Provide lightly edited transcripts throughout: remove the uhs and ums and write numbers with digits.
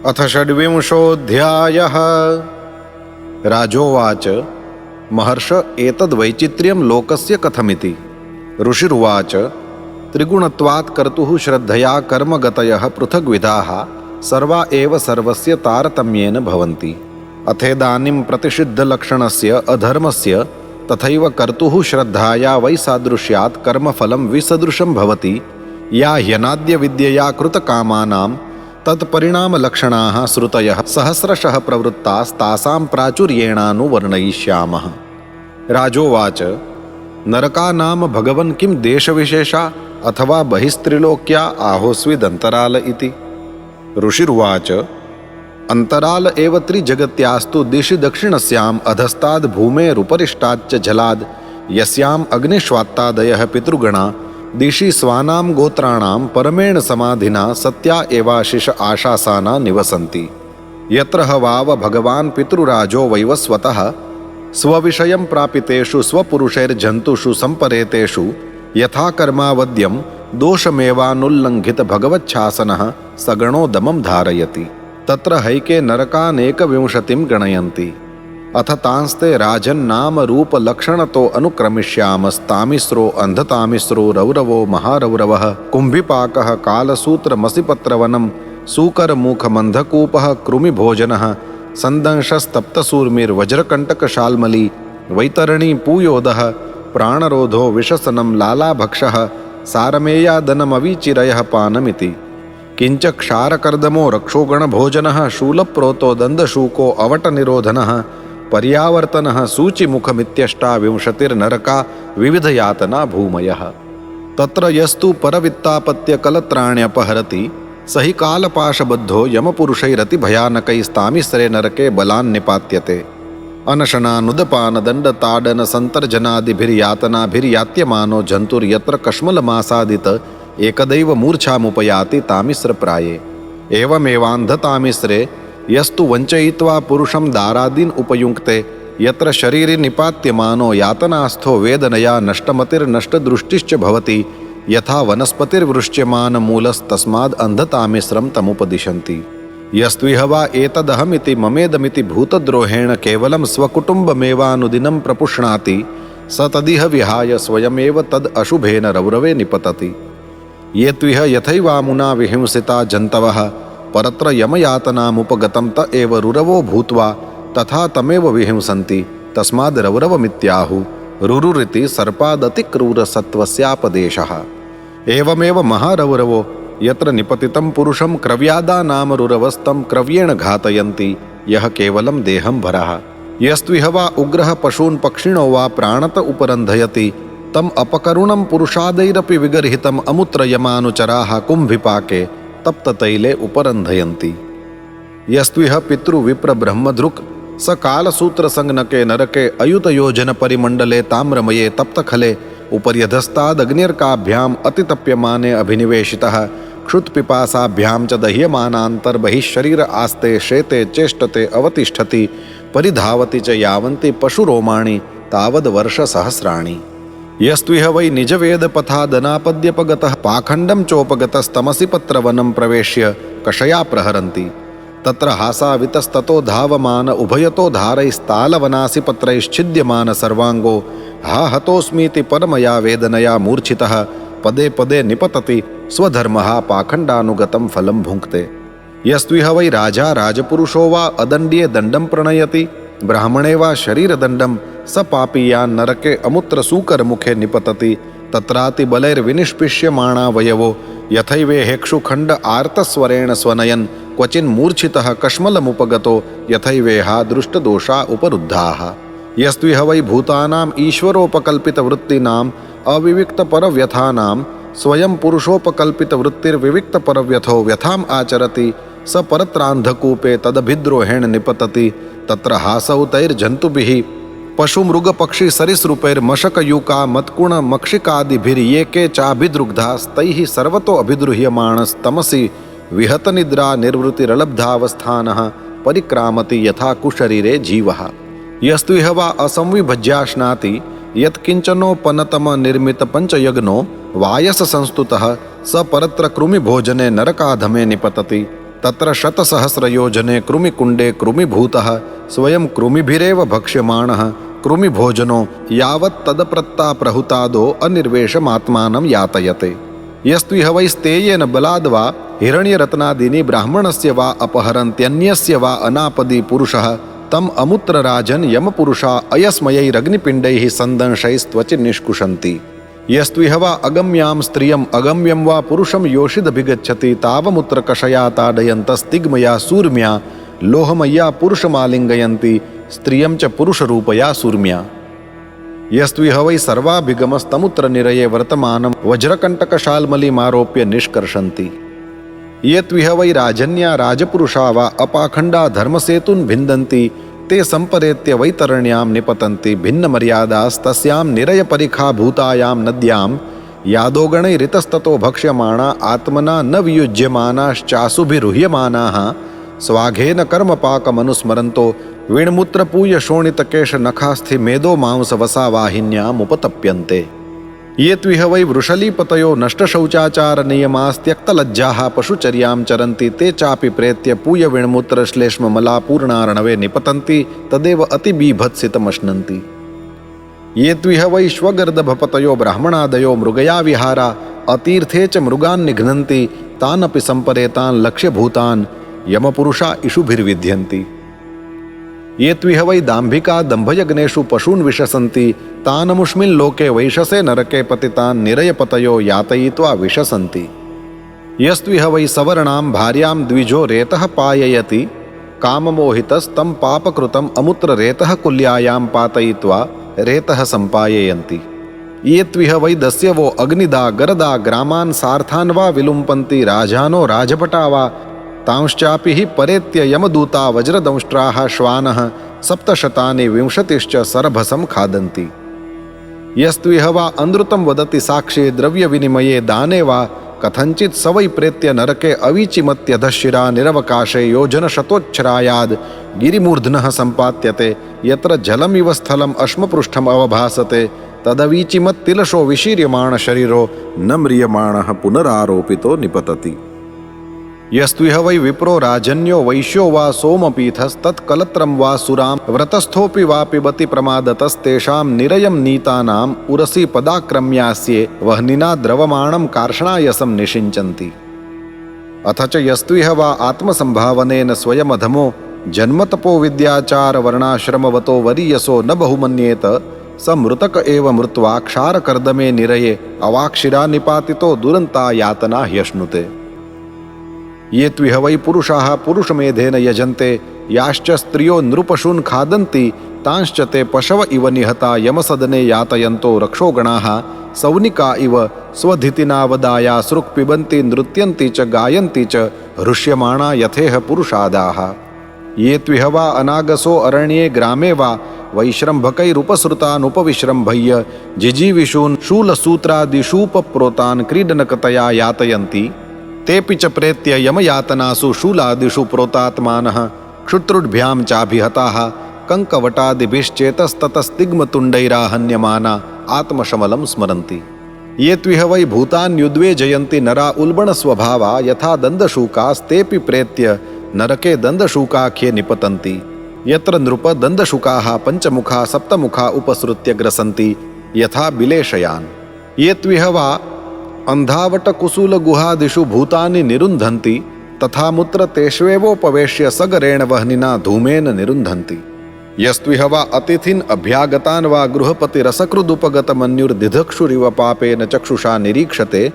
अथ षड्विंशोऽध्यायः। राजोवाच महर्ष एतद्वैचित्र्यं लोकस्य कथमिति। ऋषिरुवाच त्रिगुणत्वात् कर्तुः श्रद्धया कर्मगतयः पृथग्विधाः सर्वा एव सर्वस्य तारतम्येन भवन्ति। अथेदानीं प्रतिषिद्धलक्षणस्य अधर्मस्य तथैव कर्तुः श्रद्धाया वैसादृश्यात् कर्मफलं विसदृशं भवति। या ह्यनाद्यविद्यया कृतकामानां तत्परिणामलक्षणाः श्रुतयः सहस्रशः प्रवृत्तास्तासां प्राचुर्येणानुवर्णयिष्यामः। राजोवाच नरकानाम भगवन् किं देशविशेषा अथवा बहिस्त्रिलोक्या आहोस्विदन्तराल इति। ऋषिरुवाच अन्तराल एव त्रिजगत्यास्तु दिशि दक्षिणस्याम् अधस्ताद् भूमेरुपरिष्टाच्च जलाद् यस्याम् अग्निश्वात्तादयः पितृगणा दिशि स्वानां गोत्राणां परमेण समाधिना सत्या एवाशिष आशासाना निवसन्ति। यत्र ह वाव भगवान् पितृराजो वैवस्वतः स्वविषयं प्रापितेषु स्वपुरुषैर्जन्तुषु सम्परेतेषु यथा कर्मावद्यं दोषमेवानुल्लङ्घित भगवच्छासनः सगणो दमं धारयति। तत्र हैके नरकानेकविंशतिं गणयन्ति। अथ तांस्ते राजन्नाम रूपलक्षणतो अनुक्रमिष्यामस्तामिस्रो अन्धतामिस्रो रौरवो महारौरवः कुम्भिपाकः कालसूत्रमसिपत्रवनं सूकरमुखमन्धकूपः कृमिभोजनः सन्दंशस्तप्तसूर्मिर्वज्रकण्टकशाल्मली वैतरणी पूयोदः प्राणरोधो विशसनं लालाभक्षः सारमेयादनमवीचिरयः पानमिति। किञ्च क्षारकर्दमो रक्षोगणभोजनः शूलप्रोतो दन्दशूको अवटनिरोधनः पर्यावर्तनः सूचिमुखमित्यष्टाविंशतिर्नरका विविधयातना भूमयः। तत्र यस्तु परवित्तापत्यकलत्राण्यपहरति स हि कालपाशबद्धो यमपुरुषैरतिभयानकैस्तामिस्रे नरके बलान्निपात्यते। अनशनानुदपानदण्डताडनसन्तर्जनादिभिर्यातनाभिर्यात्यमानो जन्तुर्यत्र कश्मलमासादित एकदैव मूर्छामुपयाति तामिस्रप्राये। एवमेवान्धतामिस्रे यस्तु वञ्चयित्वा पुरुषं दारादीन् उपयुङ्क्ते यत्र शरीरे निपात्यमानो यातनास्थो वेदनया नष्टमतिर्नष्टदृष्टिश्च भवति यथा वनस्पतिर्वृष्ट्यमानमूलस्तस्माद् अन्धतामिस्रं तमुपदिशन्ति। यस्त्विह वा एतदहमिति ममेदमिति भूतद्रोहेण केवलं स्वकुटुम्बमेवानुदिनं प्रपुष्णाति स तदिह विहाय स्वयमेव तद् अशुभेन रौरवे निपतति। ये त्विह यथैवामुना विहिंसिता जन्तवः परत्र यमयातनामुपगतं त एव रुरवो भूत्वा तथा तमेव विहिंसन्ति तस्माद् रौरवमित्याहुः। रुरुरिति सर्पादतिक्रूरसत्त्वस्यापदेशः। एवमेव महारौरवो यत्र निपतितं पुरुषं क्रव्यादा नाम रुरवस्तं क्रव्येण घातयन्ति यः केवलं देहं भरः। यस्त्विह वा उग्रः पशून् पक्षिणो वा प्राणत उपरन्धयति तम अपकरुणं पुरुषादैरपि विगर्हितम् अमुत्रयमानुचराः कुम्भिपाके तप्ततैले उपरन्धयन्ति। यस्त्विह पितृविप्रब्रह्मधृक् स कालसूत्रसंज्ञके नरके अयुतयोजनपरिमण्डले ताम्रमये तप्तखले उपर्यधस्तादग्निर्काभ्याम् अतितप्यमाने अभिनिवेशितः क्षुत्पिपासाभ्यां च दह्यमानान्तर्बहिः शरीर आस्ते शेते चेष्टते अवतिष्ठति परिधावति च यावन्ति पशुरोमाणि तावद्वर्षसहस्राणि। यस्त्विह वै निजवेदपथादनापद्यपगतः पाखण्डं चोपगतस्तमसि पत्रवनं प्रवेश्य कषया प्रहरन्ति तत्र हासावितस्ततो धावमान उभयतो धारैस्तालवनासि पत्रैश्छिद्यमान सर्वाङ्गो हा हतोऽस्मीति परमया वेदनया मूर्छितः पदे पदे निपतति स्वधर्मः पाखण्डानुगतं फलं भुङ्क्ते। यस्त्विह वै राजा राजपुरुषो वा अदण्ड्ये दण्डं प्रणयति ब्राह्मणे वा शरीरदण्डं स पापीयान् नरके अमुत्रसूकरमुखे निपतति तत्रातिबलैर्विनिष्पिष्यमाणावयवो यथैवेहेक्षुखण्ड आर्तस्वरेण स्वनयन् क्वचिन्मूर्छितः कश्मलमुपगतो यथैवेहा दृष्टदोषा उपरुद्धाः। यस्त्विह वै भूतानाम् ईश्वरोपकल्पितवृत्तीनाम् अविविक्तपरव्यथानां स्वयं पुरुषोपकल्पितवृत्तिर्विविक्तपरव्यथो व्यथाम् आचरति स परत्रान्धकूपे तदभिद्रोहेण निपतति तत्र हासौ तैर्जन्तुभिः पशुमृगपक्षी सरिसृपैर्मशकयूका मत्कुणमक्षिकादिभिर्ये चाभिदृग्धास्तैः सर्वतो अभिद्रुह्यमाणस्तमसि विहतनिद्रा निर्वृतिरलब्धावस्थानः परिक्रामति यथा कुशरीरे जीवः। यस्त्विह वा असंविभज्याश्नाति यत्किञ्चनोपनतमनिर्मितपञ्चयज्ञो वायससंस्तुतः स परत्र कृमिभोजने नरकाधमे निपतति तत्र शतसहस्रयोजने कृमिकुण्डे कृमिभूतः स्वयं कृमिभिरेव भक्ष्यमाणः कृमिभोजनो यावत् तदप्रत्ता प्रहुतादो अनिर्वेशमात्मानं यातयते। यस्त्विह वैस्तेयेन बलाद् वा हिरण्यरत्नादीनि ब्राह्मणस्य वा अपहरन्त्यन्यस्य वा अनापदी पुरुषः तम अमुत्रराजन् यमपुरुषा अयस्मयैरग्निपिण्डैः सन्दंशैस्त्वचि निष्कुशन्ति। यस्त्विह वा अगम्यां स्त्रियम् अगम्यं वा पुरुषं योषिदभिगच्छति तावमुत्रकषया ताडयन्तस्तिग्मया सूर्म्या लोहमय्या पुरुषमालिङ्गयन्ति स्त्रियं च पुरुषरूपया सूर्म्या। यस्त्विह वै सर्वाभिगमस्तमुत्रनिरये वर्तमानं वज्रकण्टकशाल्मलीमारोप्य निष्कर्षन्ति। ये त्विह वै राजन्या राजपुरुषा वा अपाखण्डा धर्मसेतून् भिन्दन्ति ते सम्परेत्य वैतरण्यां निपतन्ति भिन्नमर्यादास्तस्यां निरयपरिखा भूतायां नद्यां यादोगणैरितस्ततो भक्ष्यमाणा आत्मना न वियुज्यमानाश्चासुभिरुह्यमानाः स्वाघेन कर्मपाकमनुस्मरन्तो वीणमूत्रपूय शोणितकेशनखास्थि मेदो मांसवसावाहिन्यामुपतप्यन्ते। ये त्विह वै वृषलीपतयो नष्टशौचाचारनियमास्त्यक्तलज्जाः पशुचर्यां चरन्ति ते चापि प्रेत्य पूय वीणमूत्रश्लेष्ममलापूर्णार्णवे निपतन्ति तदेव अतिबीभत्सितमश्नन्ति। ये त्विह वै श्वगर्दभपतयो ब्राह्मणादयो मृगया विहारा अतीर्थे च मृगान् निघ्नन्ति तानपि सम्परेतान् लक्ष्यभूतान् यमपुरुषा इषुभिर्विध्यन्ति। ये त्विह वै दाम्भिका दम्भयज्ञेषु पशून् विशसन्ति तानमुष्मिन् लोके वैशसे नरके पतितान् निरयपतयो यातयित्वा विशसन्ति। यस्त्विह वै सवर्णां भार्यां द्विजो रेतः पाययति काममोहितस्तं पापकृतम् अमुत्ररेतः कुल्यायां पातयित्वा रेतः सम्पाययन्ति। ये त्विह वै दस्यवो अग्निदा गरदा ग्रामान् सार्थान् वा विलुम्पन्ति राजानो राजभटा वा तांश्चापि हि परेत्य यमदूता वज्रदंष्ट्राः श्वानः सप्तशतानि विंशतिश्च सरभसं खादन्ति। यस्त्विह वा अनृतं वदति साक्षी द्रव्यविनिमये दाने वा कथञ्चित् स वै प्रेत्य नरके अवीचिमत्यधशिरा निरवकाशे योजनशतोच्छ्रायाद् गिरिमूर्ध्नः सम्पात्यते यत्र जलमिव स्थलम् अश्मपृष्ठम् अवभासते तदवीचिमत्तिलशो विशीर्यमाणशरीरो न म्रियमाणः पुनरारोपितो निपतति। यस्त्विह वै विप्रो राजन्यो वैश्यो वा सोमपीठस्तत्कलत्रं वा सुरां व्रतस्थोऽपि वा पिबति प्रमादतस्तेषां निरयं नीतानाम् उरसि पदाक्रम्यास्ये वह्निना द्रवमाणं कार्षणायसं निषिञ्चन्ति। अथ च यस्त्विह वा आत्मसंभावनेन स्वयमधमो जन्मतपो विद्याचारवर्णाश्रमवतो वरीयसो न बहुमन्येत स मृतक एव मृत्वा क्षारकर्दमे निरये अवाक्षिरा निपातितो दुरन्ता यातना ह्यश्नुते। ये त्विह वै पुरुषाः पुरुषमेधेन यजन्ते याश्च स्त्रियो नृपशून् खादन्ति तांश्च ते पशव इव निहता यमसदने यातयन्तो रक्षोगणाः सौनिका इव स्वधितिनावदाया सृक् पिबन्ति नृत्यन्ति च गायन्ति च हृष्यमाणा यथेह पुरुषादाः। ये त्विह वा अनागसो अरण्ये ग्रामे वा वैश्रम्भकैरुपसृतानुपविश्रम्भय्य जिजीविषून् शूलसूत्रादिषूपप्रोतान् क्रीडनकतया यातयन्ति तेऽपि च प्रेत्य यमयातनासु शूलादिषु प्रोतात्मानः क्षुत्रुड्भ्यां चाभिहताः कङ्कवटादिभिश्चेतस्ततस्तिग्मतुण्डैराहन्यमाना आत्मशमलं स्मरन्ति। ये त्विह वै भूतान्युद्वे जयन्ति नरा उल्बणस्वभावा यथा दन्दशूकास्तेऽपि प्रेत्य नरके दन्दशूकाख्ये निपतन्ति। यत्र नृप दन्दशुकाः पञ्चमुखा सप्तमुखा उपसृत्य ग्रसन्ति यथा बिलेशयान्। ये त्विह वा अन्धावटकुसूलगुहादिषु भूतानि निरुन्धन्ति तथा मूत्र तेष्वेवोपवेश्य सगरेण वह्निना धूमेन निरुन्धन्ति। यस्त्विह वा अतिथिन् अभ्यागतान् वा गृहपतिरसकृदुपगतमन्युर्दिधक्षुरिव पापेन चक्षुषा निरीक्षते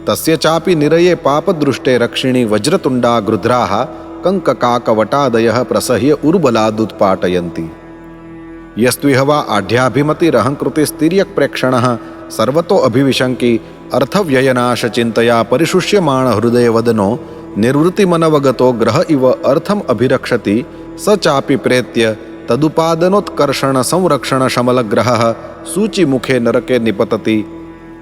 तस्य चापि निरये पापदृष्टे रक्षिणी वज्रतुण्डा गृध्राः कङ्ककाकवटादयः प्रसह्य उर्बलादुत्पाटयन्ति। यस्त्विह वा आढ्याभिमतिरहङ्कृतिस्तिर्यक्प्रेक्षणः सर्वतो अभिविशङ्की अर्थव्ययनाशचिन्तया परिशुष्यमाण हृदयवदनो निर्वृतिमनवगतो ग्रह इव अर्थम अभिरक्षति स चापि प्रेत्य तदुपादनोत्कर्षण संरक्षण शमलग्रहः सूचिमुखे नरके निपतति।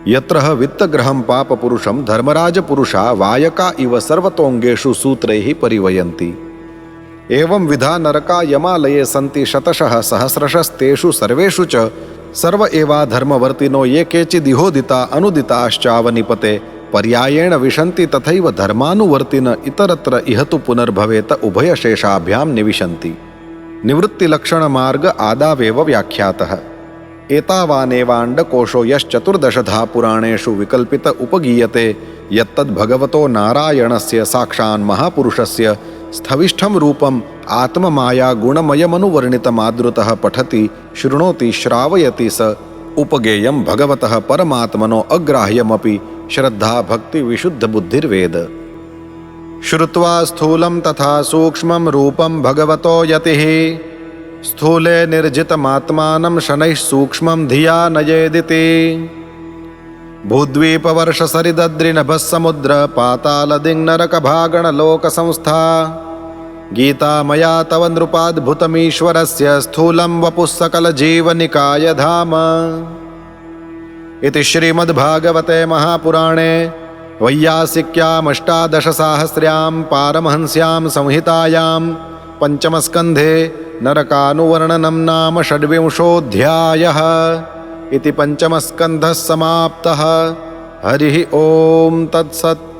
यत्र वित्तग्रहं पापपुरुषं धर्मराजपुरुषा वायका इव सर्वतोऽङ्गेषु सूत्रैः परिवयन्ति। एवं विधा नरका यमालये सन्ति शतशः सहस्रशस्तेषु सर्वेषु च सर्व एवा धर्मवर्तिनो ये केचिदिहोदिता अनुदिताश्चावनिपते पर्यायेण विशन्ति तथैव धर्मानुवर्तिन इतरत्र इह तु पुनर्भवेत उभयशेषाभ्यां निविशन्ति। निवृत्तिलक्षणमार्ग आदावेव व्याख्यातः। एतावानेवाण्डकोशो यश्चतुर्दशधा पुराणेषु विकल्पित उपगीयते यत्तद्भगवतो नारायणस्य साक्षान् महापुरुषस्य स्थविष्ठं रूपम् आत्ममाया गुणमयमनुवर्णितमादृतः पठति शृणोति श्रावयति स उपगेयं भगवतः परमात्मनो अग्राह्यमपि श्रद्धा भक्ति विशुद्ध बुद्धिर्वेद। श्रुत्वा स्थूलं तथा सूक्ष्मं रूपं भगवतो यतिः स्थूले निर्जितमात्मानं शनैः सूक्ष्मं धिया नयेदिति। भूद्वीपवर्षसरिदद्रिनभस्समुद्र पातालदिङ्नरकभागणलोकसंस्था गीता मया तव नृपाद्भुतमीश्वरस्य स्थूलं वपुः सकलजीवनिकायधाम। इति श्रीमद्भागवते महापुराणे वैयासिक्यामष्टादशसाहस्र्यां पारमहंस्यां संहितायां पञ्चमस्कन्धे नरकानुवर्णनं नाम षड्विंशोऽध्यायः। इति पञ्चमस्कन्धः समाप्तः। हरिः ओं तत्सत्।